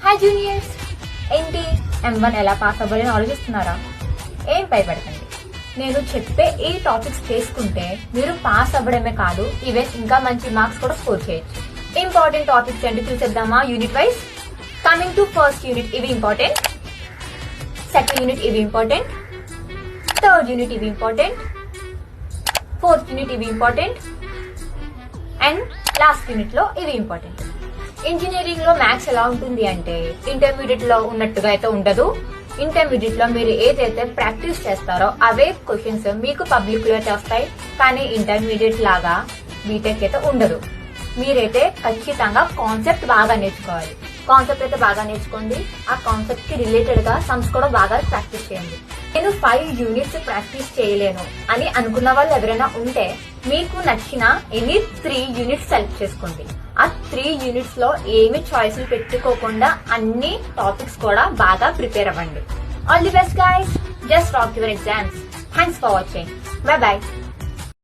Hi juniors, ఏంటి M1 ఎలా pass అవ్వాలని ఆలోచిస్తున్నారా? ఏం భయపడకండి, నేను చెప్పే ఈ టాపిక్స్ చేసుకుంటే మీరు పాస్ అవ్వడమే కాదు, ఈవెన్ ఇంకా మంచి మార్క్స్ కూడా స్కోర్ చేయొచ్చు. ఇంపార్టెంట్ టాపిక్స్ ఏంటి చూసేద్దామా unit wise. Coming to first unit, ఇవి ఇంపార్టెంట్. సెకండ్ యూనిట్ ఇవి ఇంపార్టెంట్. థర్డ్ యూనిట్ ఇవి ఇంపార్టెంట్. ఫోర్త్ యూనిట్ ఇవి ఇంపార్టెంట్. అండ్ లాస్ట్ యూనిట్ లో ఇవి ఇంపార్టెంట్. ఇంజనీరింగ్ లో మ్యాథ్స్ ఎలా ఉంటుంది అంటే ఇంటర్మీడియట్ లో ఉన్నట్టుగా అయితే ఉండదు. ఇంటర్మీడియట్ లో మీరు ఏదైతే ప్రాక్టీస్ చేస్తారో అవే క్వశ్చన్స్ మీకు పబ్లిక్ లో అయితే వస్తాయి, కానీ ఇంటర్మీడియట్ లాగా బీటెక్ అయితే ఉండదు. మీరైతే ఖచ్చితంగా కాన్సెప్ట్ బాగా నేర్చుకోవాలి. కాన్సెప్ట్ అయితే బాగా నేర్చుకోండి. ఆ కాన్సెప్ట్ కి రిలేటెడ్ గా సమ్స్ కూడా బాగా ప్రాక్టీస్ చేయండి. నేను 5 యూనిట్స్ ప్రాక్టీస్ చేయలేను అని అనుకున్న వాళ్ళు ఎవరైనా ఉంటే మీకు నచ్చిన ఎనీ 3 యూనిట్స్ సెలెక్ట్ చేసుకోండి. ఆ 3 యూనిట్స్ లో ఏమి చాయిస్లు పెట్టుకోకుండా అన్ని టాపిక్స్ కూడా బాగా ప్రిపేర్ అవ్వండి. All the best guys, just rock your exams. Thanks for watching. By by.